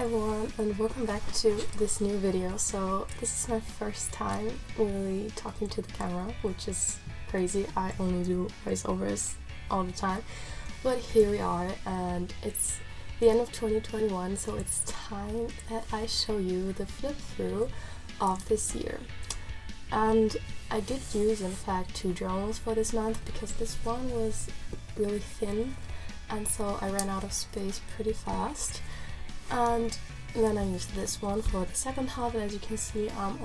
everyone, and welcome back to this new video. So this is my first time really talking to the camera, which is crazy. I only do voiceovers all the time, but here we are, and it's the end of 2021, so it's time that I show you the flip through of this year. And I did use, in fact, 2 journals for this month because this one was really thin, and so I ran out of space pretty fast. And then I used this one for the second half, and as you can see, I'm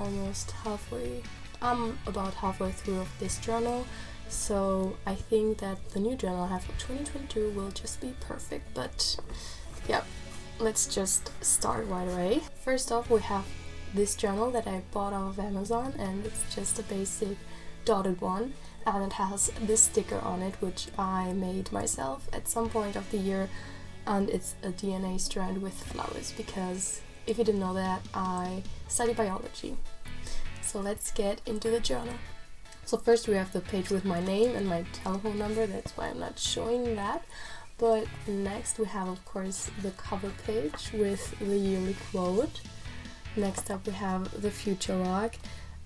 about halfway through of this journal. So I think that the new journal I have for 2022 will just be perfect. But yeah, let's just start right away. First off, we have this journal that I bought off of Amazon, and it's just a basic dotted one, and it has this sticker on it which I made myself at some point of the year, and it's a DNA strand with flowers, because if you didn't know that, I study biology. So let's get into the journal. So first we have the page with my name and my telephone number, that's why I'm not showing that. But next we have, of course, the cover page with the yearly quote. Next up we have the future log,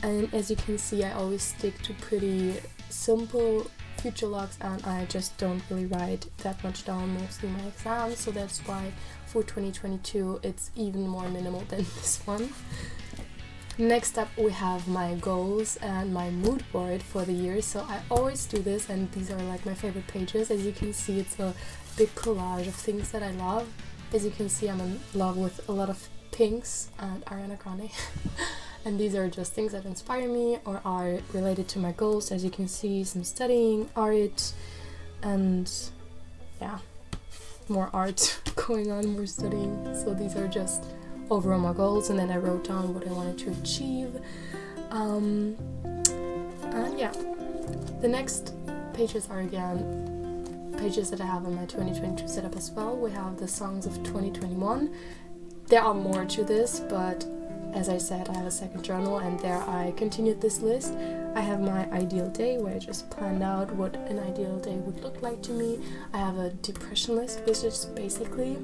and as you can see, I always stick to pretty simple future logs, and I just don't really write that much down mostly in my exams, so that's why for 2022 it's even more minimal than this one. Next up we have my goals and my mood board for the year. So I always do this, and these are like my favorite pages. As you can see, it's a big collage of things that I love. As you can see, I'm in love with a lot of pinks and Ariana Grande. And these are just things that inspire me or are related to my goals. As you can see, some studying, art, and yeah, more art going on, more studying. So these are just overall my goals, and then I wrote down what I wanted to achieve. And yeah, the next pages are again pages that I have in my 2022 setup as well. We have the songs of 2021. There are more to this, but as I said, I have a second journal, and there I continued this list. I have my ideal day, where I just planned out what an ideal day would look like to me. I have a depression list, which is basically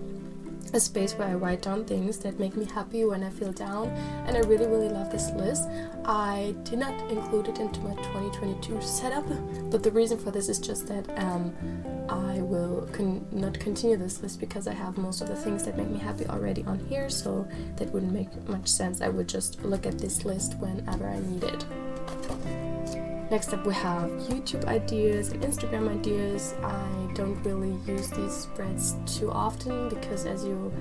a space where I write down things that make me happy when I feel down, and I really love this list. I did not include it into my 2022 setup, but the reason for this is just that I will not continue this list because I have most of the things that make me happy already on here, so that wouldn't make much sense. I would just look at this list whenever I need it. Next up we have YouTube ideas and Instagram ideas. I don't really use these spreads too often because, as you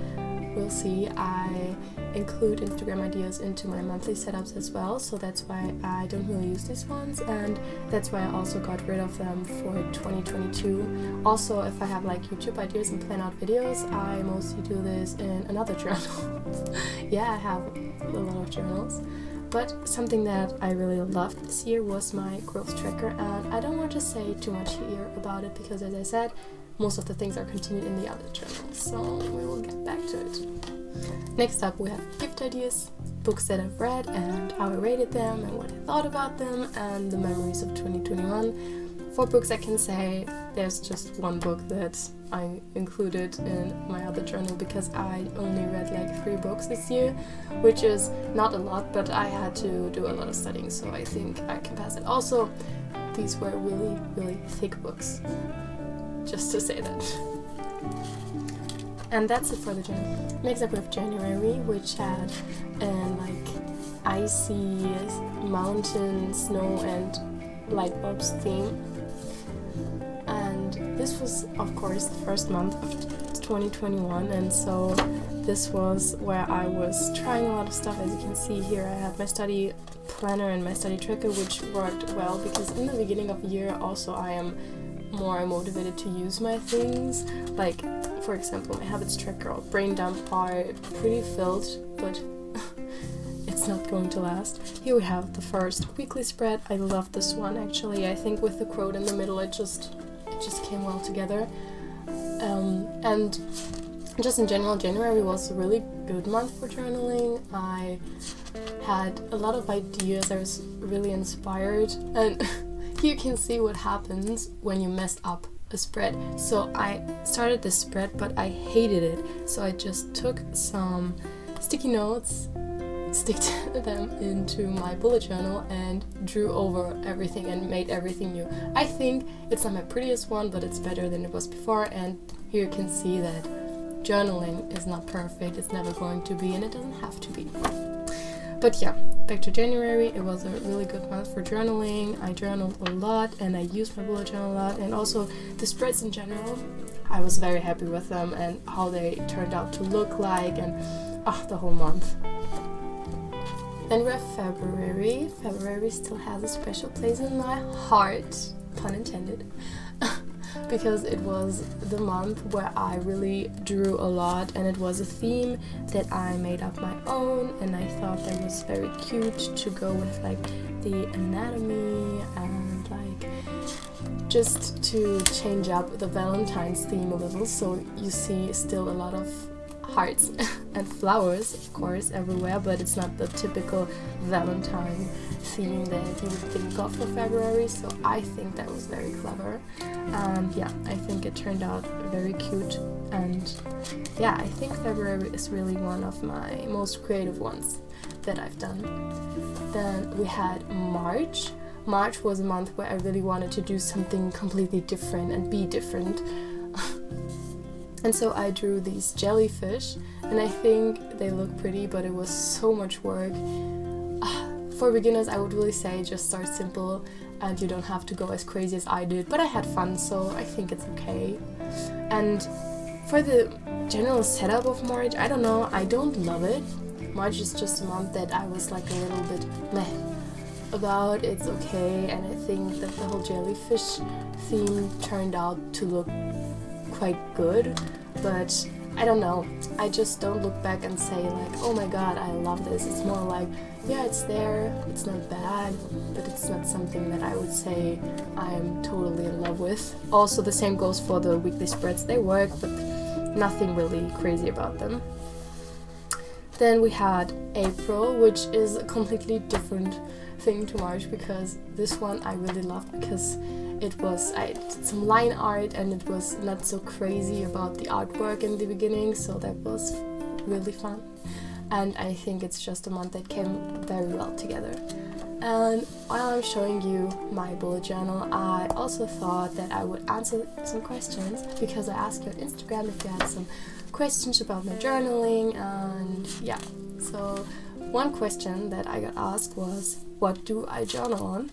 will see, I include Instagram ideas into my monthly setups as well, so that's why I don't really use these ones, and that's why I also got rid of them for 2022. Also, if I have like YouTube ideas and plan out videos, I mostly do this in another journal. Yeah, I have a lot of journals. But something that I really loved this year was my growth tracker, and I don't want to say too much here about it because, as I said, most of the things are continued in the other journals, so we will get back to it. Next up we have gift ideas, books that I've read and how I rated them and what I thought about them, and the memories of 2021. For books, I can say there's just one book that I included in my other journal because I only read like 3 books this year, which is not a lot, but I had to do a lot of studying, so I think I can pass it. Also, these were really thick books, just to say that. And that's it for the journal. Next up we have January, which had like icy mountain, snow, and light bulbs theme. And this was, of course, the first month of 2021, and so this was where I was trying a lot of stuff. As you can see here, I had my study planner and my study tracker, which worked well because in the beginning of the year also I am more motivated to use my things. Like, for example, my habits tracker or brain dump are pretty filled, but it's not going to last. Here we have the first weekly spread. I love this one actually. I think with the quote in the middle, it just came well together. And just in general, January was a really good month for journaling. I had a lot of ideas. I was really inspired, and you can see what happens when you mess up a spread. So I started this spread, but I hated it. So I just took some sticky notes, sticked them into my bullet journal and drew over everything and made everything new. I think it's not my prettiest one, but it's better than it was before, and here you can see that journaling is not perfect, it's never going to be, and it doesn't have to be. But yeah, back to January. It was a really good month for journaling. I journaled a lot and I used my bullet journal a lot, and also the spreads in general, I was very happy with them and how they turned out to look like, and the whole month. Then we have February. February still has a special place in my heart, pun intended, because it was the month where I really drew a lot, and it was a theme that I made up my own, and I thought that was very cute to go with like the anatomy and like just to change up the Valentine's theme a little. So you see still a lot of hearts and flowers, of course, everywhere, but it's not the typical Valentine theme that you would think of for February, so I think that was very clever, and yeah, I think it turned out very cute, and yeah, I think February is really one of my most creative ones that I've done. Then we had March. March was a month where I really wanted to do something completely different and be different. And so I drew these jellyfish, and I think they look pretty, but it was so much work. For beginners, I would really say just start simple and you don't have to go as crazy as I did, but I had fun, so I think it's okay. And for the general setup of March, I don't know, I don't love it. March is just a month that I was like a little bit meh about. It's okay, and I think that the whole jellyfish theme turned out to look quite good, but I don't know, I just don't look back and say like, oh my god, I love this. It's more like, yeah, it's there, it's not bad, but it's not something that I would say I'm totally in love with. Also, the same goes for the weekly spreads. They work, but nothing really crazy about them. Then we had April, which is a completely different thing to March, because this one I really loved because I did some line art and it was not so crazy about the artwork in the beginning, so that was really fun. And I think it's just a month that came very well together. And while I'm showing you my bullet journal, I also thought that I would answer some questions, because I asked you on Instagram if you had some questions about my journaling, and yeah. So one question that I got asked was, what do I journal on?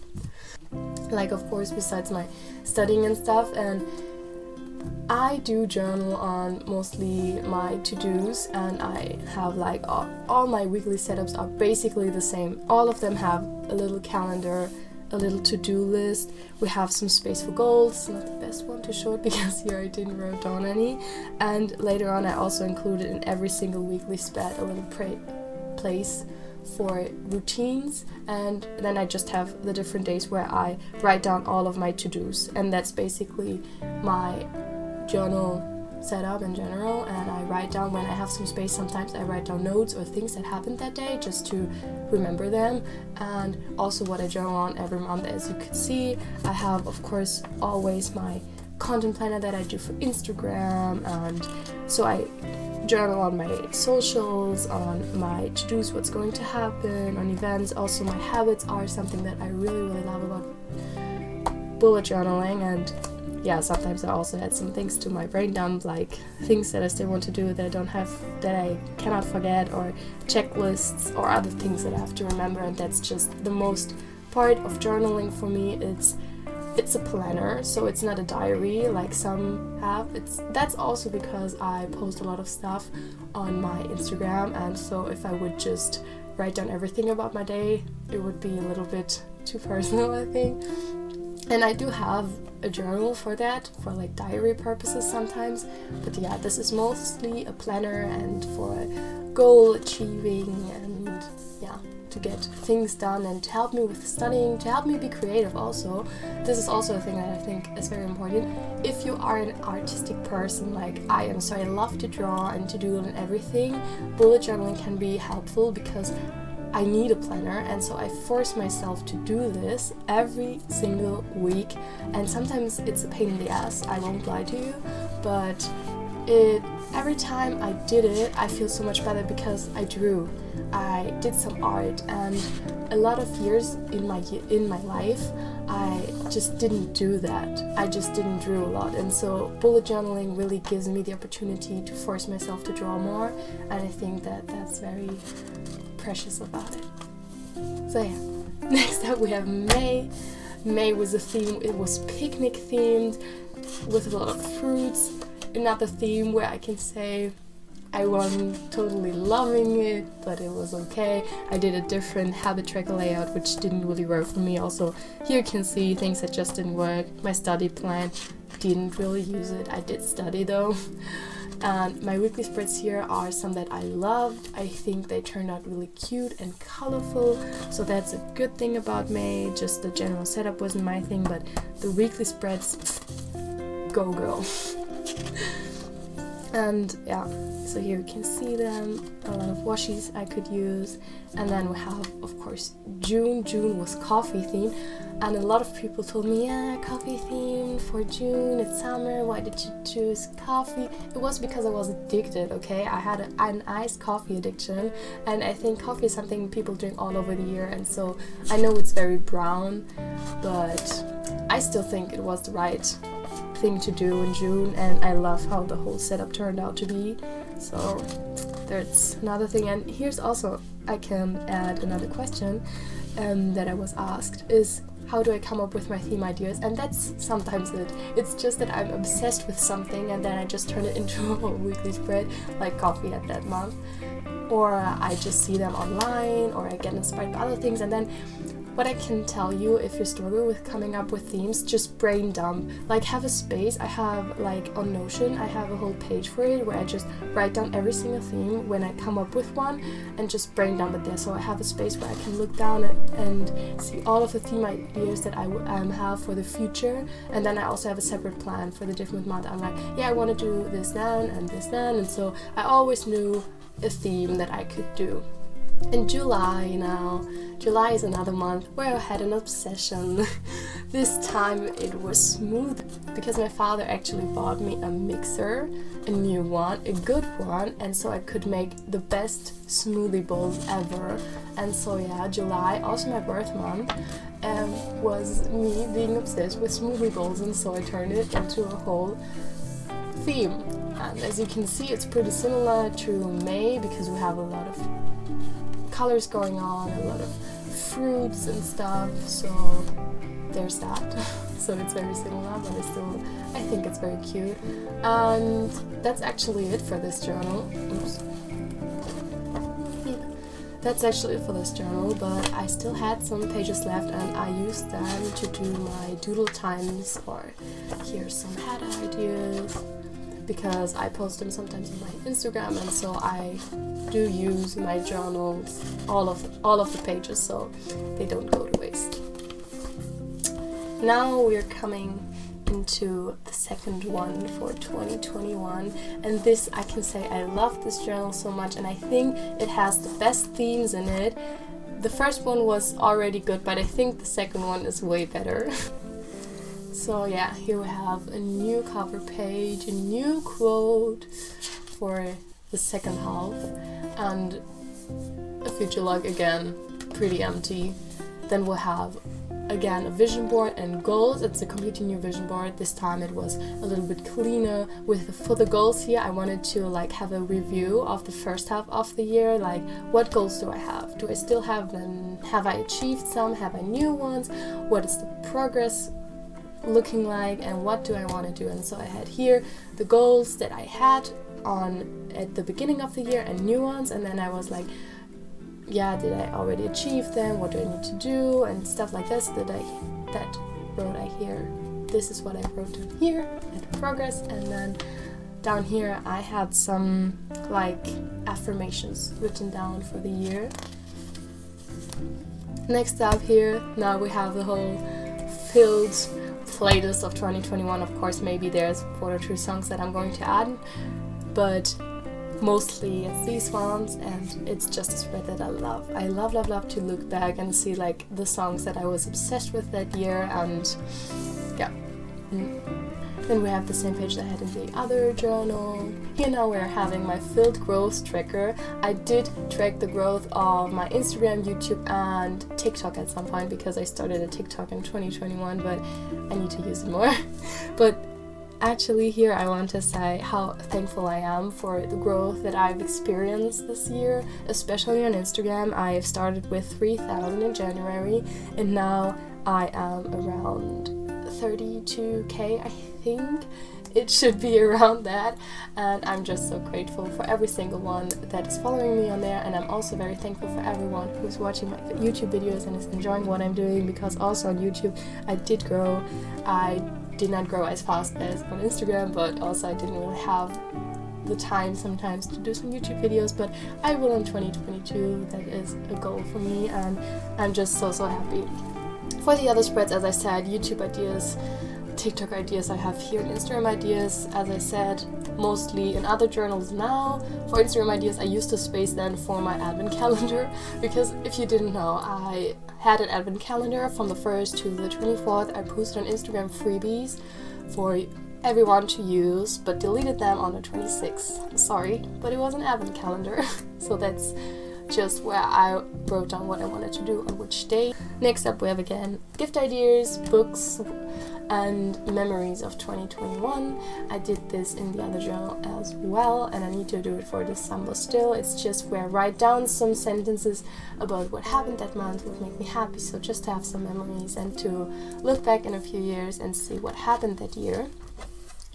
Like, of course, besides my studying and stuff, and I do journal on mostly my to-dos, and I have like all my weekly setups are basically the same. All of them have a little calendar, a little to-do list. We have some space for goals, not the best one to show it because here I didn't write down any, and later on I also included in every single weekly spread a little place for routines, and then I just have the different days where I write down all of my to-dos, and that's basically my journal setup in general. And I write down when I have some space. Sometimes I write down notes or things that happened that day just to remember them, and also what I journal on every month. As you can see, I have, of course, always my content planner that I do for Instagram, and so I journal on my socials, on my to-dos, what's going to happen, on events. Also, my habits are something that I really love about bullet journaling, and yeah, sometimes I also add some things to my brain dump, like things that I still want to do that I don't have, that I cannot forget, or checklists or other things that I have to remember. And that's just the most part of journaling for me. It's a planner, so it's not a diary like some have. That's also because I post a lot of stuff on my Instagram, and so if I would just write down everything about my day, it would be a little bit too personal, I think. And I do have a journal for that, for like diary purposes sometimes, but yeah, this is mostly a planner and for goal achieving, and yeah, to get things done and to help me with studying, to help me be creative also. This is also a thing that I think is very important. If you are an artistic person like I am, so I love to draw and to do and everything, bullet journaling can be helpful, because I need a planner, and so I force myself to do this every single week, and sometimes it's a pain in the ass, I won't lie to you, but every time I did it, I feel so much better because I drew, I did some art, and a lot of years in my life I just didn't do that. I just didn't draw a lot, and so bullet journaling really gives me the opportunity to force myself to draw more, and I think that that's very precious about it. So yeah, next up we have May. May was a theme, it was picnic themed with a lot of fruits. Another theme where I can say I wasn't totally loving it, but it was okay. I did a different habit tracker layout which didn't really work for me. Also, here you can see things that just didn't work. My study plan, didn't really use it. I did study though. And my weekly spreads here are some that I loved. I think they turned out really cute and colorful, so that's a good thing about May. Just the general setup wasn't my thing, but the weekly spreads, go girl. And yeah, so here you can see them, a lot of washies I could use. And then we have, of course, June. June was coffee themed, and a lot of people told me, yeah, coffee themed for June, it's summer, why did you choose coffee? It was because I was addicted, okay? I had an iced coffee addiction, and I think coffee is something people drink all over the year, and so I know it's very brown, but I still think it was the right thing to do in June, and I love how the whole setup turned out to be. So that's another thing. And here's also, I can add another question that I was asked is, how do I come up with my theme ideas? And that's sometimes it. It's just that I'm obsessed with something and then I just turn it into a whole weekly spread, like coffee at that month. Or I just see them online, or I get inspired by other things. And then what I can tell you, if you struggle with coming up with themes, just brain dump. Like, have a space. I have, like, on Notion, I have a whole page for it where I just write down every single theme when I come up with one and just brain dump it there. So I have a space where I can look down and see all of the theme ideas that I have for the future. And then I also have a separate plan for the different month. I'm like, yeah, I want to do this then and this then. And so I always knew a theme that I could do. In July now, July is another month where I had an obsession. This time it was smooth, because my father actually bought me a mixer, a new one, a good one, and so I could make the best smoothie bowls ever. And so yeah, July, also my birth month, was me being obsessed with smoothie bowls, and so I turned it into a whole theme. And as you can see, it's pretty similar to May, because we have a lot of colors going on, a lot of fruits and stuff, so there's that. So it's very similar, but I think it's very cute. And that's actually it for this journal. Oops. Yeah. That's actually it for this journal, but I still had some pages left and I used them to do my doodle times, or here's some hat ideas, because I post them sometimes on my Instagram, and so I do use my journals, all of the pages, so they don't go to waste. Now we're coming into the second one for 2021, and this, I can say I love this journal so much, and I think it has the best themes in it. The first one was already good, but I think the second one is way better. So yeah, here we have a new cover page, a new quote for the second half, and a future log again, pretty empty. Then we'll have again a vision board and goals. It's a completely new vision board. This time it was a little bit cleaner. For the goals here, I wanted to like have a review of the first half of the year, like what goals do I have? Do I still have them? Have I achieved some? Have I new ones? What is the progress looking like, and what do I want to do? And so I had here the goals that I had at the beginning of the year and new ones, and then I was like, yeah, did I already achieve them? What do I need to do? And stuff like this that wrote I here. This is what I wrote down here at progress, and then down here I had some like affirmations written down for the year. Next up here, now we have the whole filled playlist of 2021. Of course, maybe there's 4 or 3 songs that I'm going to add, but mostly it's these ones, and it's just a spread that I love. I love to look back and see like the songs that I was obsessed with that year, and yeah. Then we have the same page that I had in the other journal. Here now we're having my filled growth tracker. I did track the growth of my Instagram, YouTube and TikTok at some point because I started a TikTok in 2021, but I need to use it more. But actually here I want to say how thankful I am for the growth that I've experienced this year, especially on Instagram. I've started with 3,000 in January and now I am around 32k, I think it should be around that, and I'm just so grateful for every single one that is following me on there, and I'm also very thankful for everyone who's watching my YouTube videos and is enjoying what I'm doing, because also on YouTube I did grow. I did not grow as fast as on Instagram, but also I didn't really have the time sometimes to do some YouTube videos, but I will in 2022. That is a goal for me, and I'm just so happy. For the other spreads, as I said, YouTube ideas, TikTok ideas I have here, and Instagram ideas, as I said, mostly in other journals now. For Instagram ideas, I used to space then for my advent calendar, because if you didn't know, I had an advent calendar from the 1st to the 24th. I posted on Instagram freebies for everyone to use, but deleted them on the 26th. I'm sorry, but it was an advent calendar, so that's just where I wrote down what I wanted to do on which day. Next up we have again gift ideas, books and memories of 2021. I did this in the other journal as well, and I need to do it for December still. It's just where I write down some sentences about what happened that month, what made me happy, so just to have some memories and to look back in a few years and see what happened that year.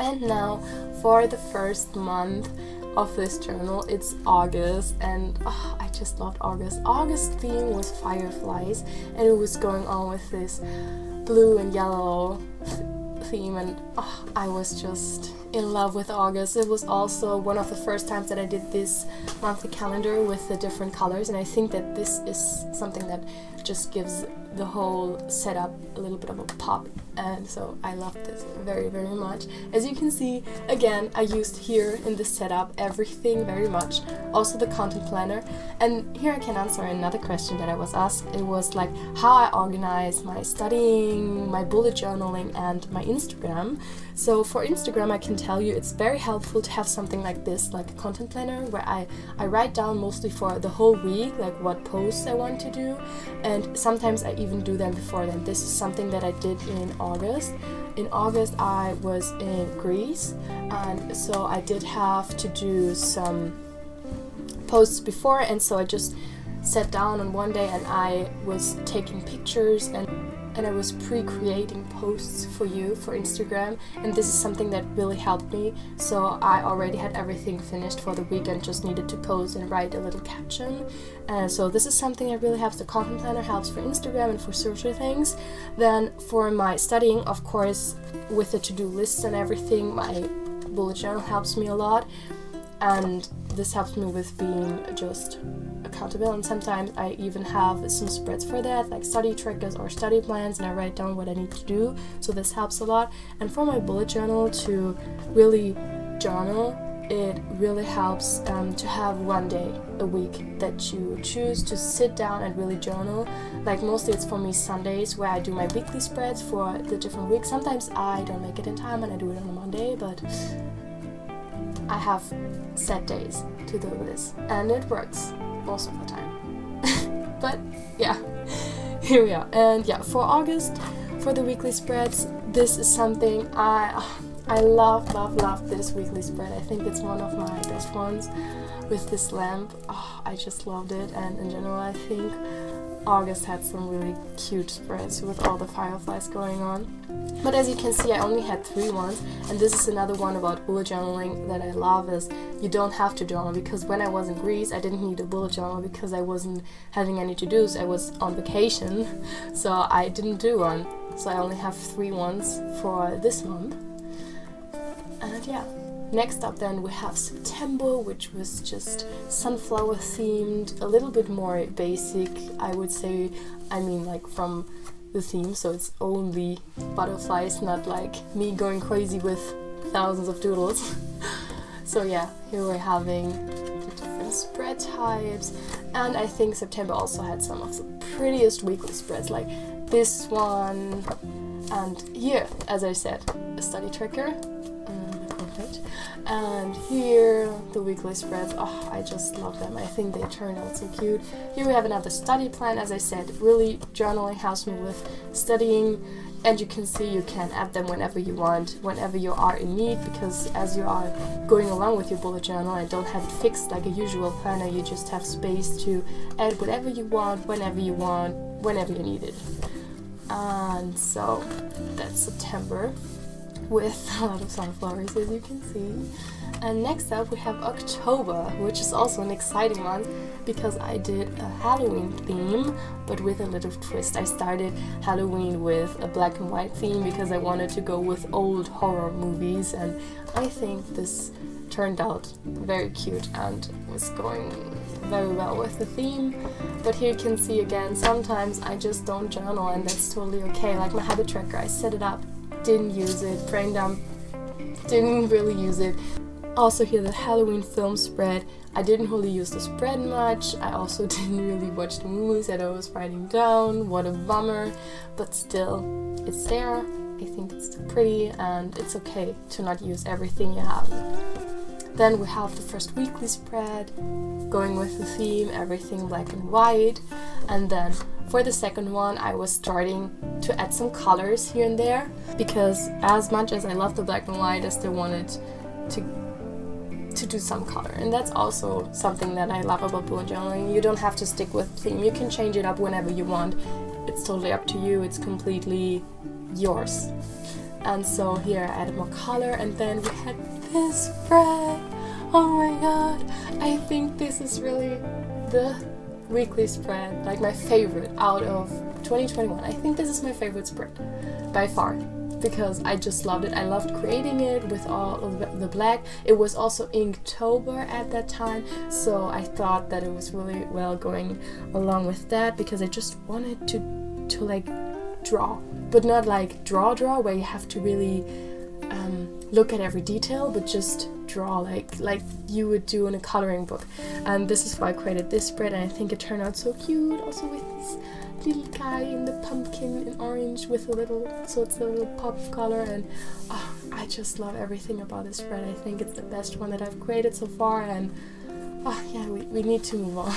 And now for the first month of this journal, it's August, and I just loved August. August theme was fireflies, and it was going on with this blue and yellow theme, and I was just in love with August. It was also one of the first times that I did this monthly calendar with the different colors, and I think that this is something that just gives the whole setup a little bit of a pop, and so I love this very much. As you can see, again, I used here in this setup everything very much, also the content planner. And here I can answer another question that I was asked. It was like how I organize my studying, my bullet journaling and my Instagram. So for Instagram, I can tell you it's very helpful to have something like this, like a content planner, where I write down mostly for the whole week, like what posts I want to do, and sometimes I even do them before then. This is something that I did in August. In August I was in Greece, and so I did have to do some posts before, and so I just sat down on one day and I was taking pictures and I was pre-creating posts for you for Instagram, and this is something that really helped me. So I already had everything finished for the weekend, just needed to post and write a little caption. So this is something that really helps. The content planner helps for Instagram and for social things. Then for my studying, of course, with the to-do lists and everything, my bullet journal helps me a lot, and this helps me with being just accountable, and sometimes I even have some spreads for that, like study trackers or study plans, and I write down what I need to do, so this helps a lot. And for my bullet journal, to really journal, it really helps to have one day a week that you choose to sit down and really journal. Like mostly it's for me Sundays, where I do my weekly spreads for the different weeks. Sometimes I don't make it in time and I do it on a Monday, but I have set days to do this, and it works most of the time. But yeah, here we are. And yeah, for August, for the weekly spreads, this is something I love this weekly spread. I think it's one of my best ones with this lamp. I just loved it, and in general I think August had some really cute spreads with all the fireflies going on. But as you can see, I only had 3 ones, and this is another one about bullet journaling that I love, is you don't have to journal, because when I was in Greece I didn't need a bullet journal because I wasn't having any to-dos. I was on vacation, so I didn't do one. So I only have 3 ones for this month. And yeah, next up then we have September, which was just sunflower themed, a little bit more basic, I would say. I mean, like from the theme, so it's only butterflies, not like me going crazy with thousands of doodles. So yeah, here we're having types, and I think September also had some of the prettiest weekly spreads, like this one, and here, as I said, a study tracker, and here the weekly spreads. Oh, I just love them. I think they turn out so cute. Here we have another study plan. As I said, really journaling helps me with studying, and you can see you can add them whenever you want, whenever you are in need, because as you are going along with your bullet journal and don't have it fixed like a usual planner, you just have space to add whatever you want, whenever you need it. And so that's September, with a lot of sunflowers, as you can see. And next up we have October, which is also an exciting month because I did a Halloween theme, but with a little twist. I started Halloween with a black and white theme because I wanted to go with old horror movies, and I think this turned out very cute and was going very well with the theme. But here you can see again, sometimes I just don't journal, and that's totally okay. Like my habit tracker, I set it up, didn't use it, brain dump, didn't really use it. Also here the Halloween film spread, I didn't really use the spread much. I also didn't really watch the movies that I was writing down. What a bummer, but still it's there. I think it's still pretty, and it's okay to not use everything you have. Then we have the first weekly spread, going with the theme, everything black and white. And then for the second one, I was starting to add some colors here and there, because as much as I love the black and white, I still wanted to do some color. And that's also something that I love about bullet journaling. You don't have to stick with the theme. You can change it up whenever you want. It's totally up to you. It's completely yours. And so here I added more color, and then we had this spread. Oh my god, I think this is really the weekly spread, like my favorite out of 2021. I think this is my favorite spread by far, because I just loved it. I loved creating it with all of the black. It was also Inktober at that time, so I thought that it was really well going along with that, because I just wanted to like draw, but not like draw where you have to really look at every detail, but just draw like you would do in a coloring book. And this is why I created this spread, and I think it turned out so cute, also with this little guy in the pumpkin in orange with a little, so it's a little pop of color. And I just love everything about this spread. I think it's the best one that I've created so far, and yeah, we need to move on.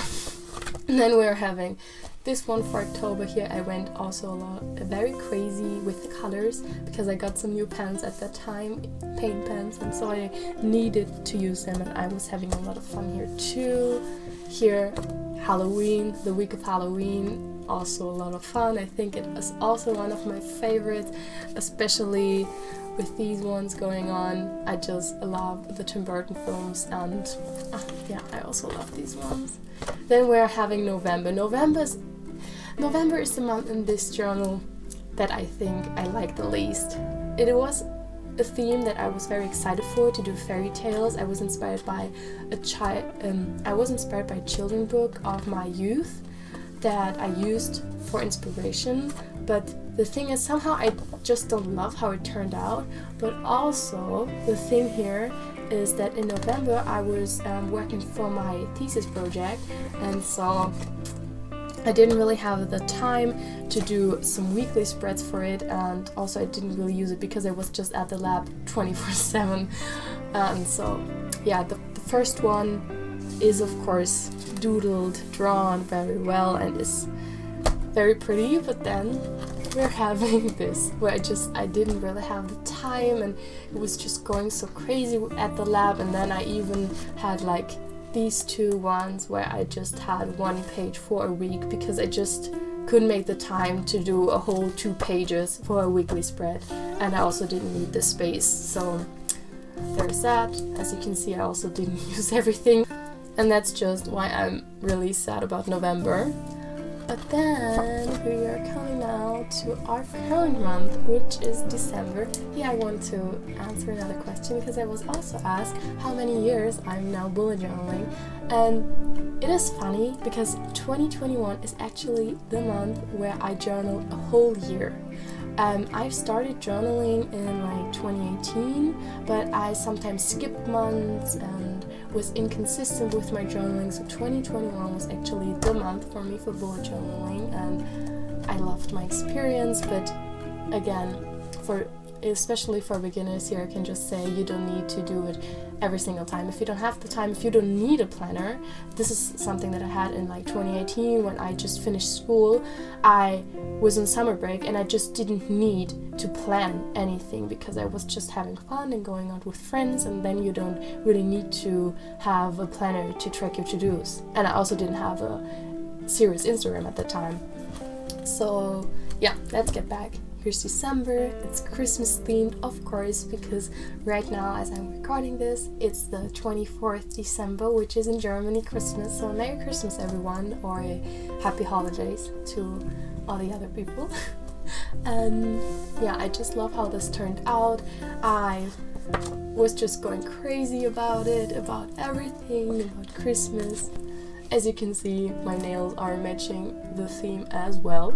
And then we're having this one for October. Here I went also very crazy with the colors, because I got some new pens at that time, paint pens, and so I needed to use them, and I was having a lot of fun here too. Here, Halloween, the week of Halloween, also a lot of fun. I think it is also one of my favorites, especially with these ones going on. I just love the Tim Burton films, and yeah, I also love these ones. Then we're having November. November is the month in this journal that I think I like the least. It was a theme that I was very excited for, to do fairy tales. I was inspired by a children's book of my youth that I used for inspiration. But the thing is, somehow I just don't love how it turned out. But also the thing here is that in November I was working for my thesis project, and so I didn't really have the time to do some weekly spreads for it, and also I didn't really use it because I was just at the lab 24/7. And so yeah, the first one is of course doodled, drawn very well, and is very pretty. But then we're having this where I didn't really have the time, and it was just going so crazy at the lab. And then I even had like these two ones where I just had 1 page for a week, because I just couldn't make the time to do a whole 2 pages for a weekly spread, and I also didn't need the space. So there's that. As you can see, I also didn't use everything, and that's just why I'm really sad about November. But then we are coming now to our current month, which is December. Here I want to answer another question, because I was also asked how many years I'm now bullet journaling. And it is funny, because 2021 is actually the month where I journaled a whole year. I've started journaling in like 2018, but I sometimes skip months and was inconsistent with my journaling, so 2021 was actually the month for me for bullet journaling, and I loved my experience. But again, especially for beginners here, I can just say you don't need to do it every single time. If you don't have the time, if you don't need a planner, this is something that I had in like 2018 when I just finished school. I was on summer break and I just didn't need to plan anything because I was just having fun and going out with friends, and then you don't really need to have a planner to track your to-dos. And I also didn't have a serious Instagram at the time. So yeah, let's get back. Here's December. It's Christmas themed, of course, because right now, as I'm recording this, it's the 24th December, which is in Germany Christmas. So Merry Christmas, everyone, or Happy Holidays to all the other people. And yeah, I just love how this turned out. I was just going crazy about it, about everything, about Christmas. As you can see, my nails are matching the theme as well,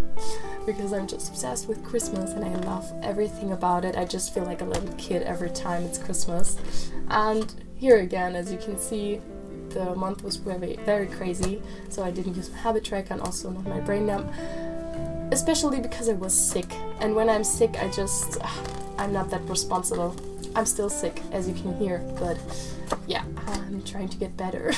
because I'm just obsessed with Christmas and I love everything about it. I just feel like a little kid every time it's Christmas. And here again, as you can see, the month was very, very crazy, so I didn't use my habit tracker and also not my brain dump, especially because I was sick. And when I'm sick, I'm not that responsible. I'm still sick, as you can hear, but yeah, I'm trying to get better.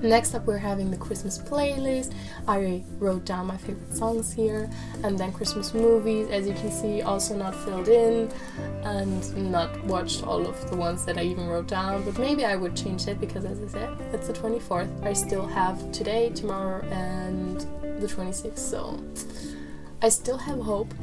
Next up, we're having the Christmas playlist. I wrote down my favorite songs here, and then Christmas movies, as you can see, also not filled in and not watched all of the ones that I even wrote down, but maybe I would change it because, as I said, it's the 24th. I still have today, tomorrow, and the 26th, so I still have hope.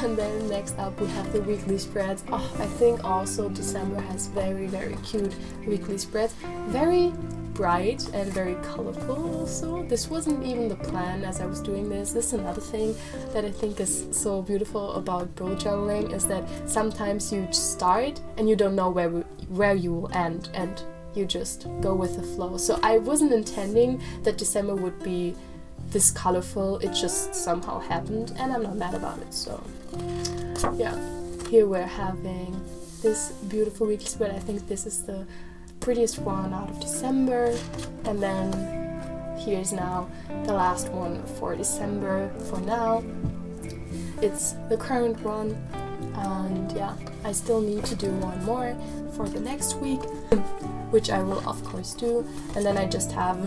And then next up we have the weekly spreads. I think also December has very, very cute weekly spreads. Very bright and very colorful also. This wasn't even the plan as I was doing this. This is another thing that I think is so beautiful about bullet journaling, is that sometimes you start and you don't know where you will end, and you just go with the flow. So I wasn't intending that December would be this colorful, it just somehow happened, and I'm not mad about it. So yeah, here we're having this beautiful weekly spread. I think this is the prettiest one out of December, and then here's now the last one for December for now. It's the current one, and yeah, I still need to do one more for the next week, which I will of course do, and then I just have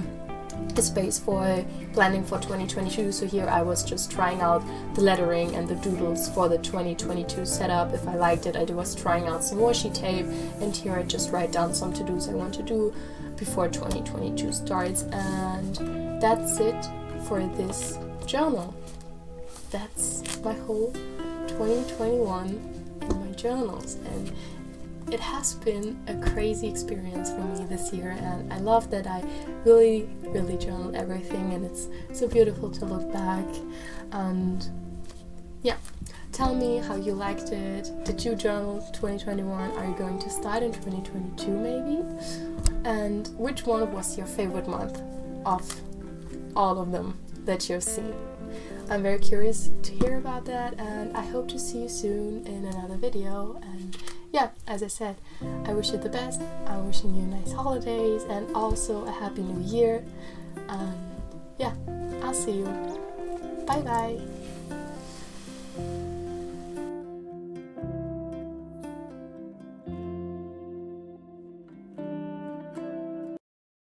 a space for planning for 2022. So here I was just trying out the lettering and the doodles for the 2022 setup. If I liked it, I was trying out some washi tape, and here I just write down some to-dos I want to do before 2022 starts. And that's it for this journal. That's my whole 2021 in my journals, and it has been a crazy experience for me this year, and I love that I really, really journaled everything, and it's so beautiful to look back. And yeah, tell me how you liked it. Did you journal 2021? Are you going to start in 2022 maybe? And which one was your favorite month of all of them that you've seen? I'm very curious to hear about that, and I hope to see you soon in another video. And yeah, as I said, I wish you the best. I'm wishing you nice holidays and also a happy new year. Yeah, I'll see you. Bye bye.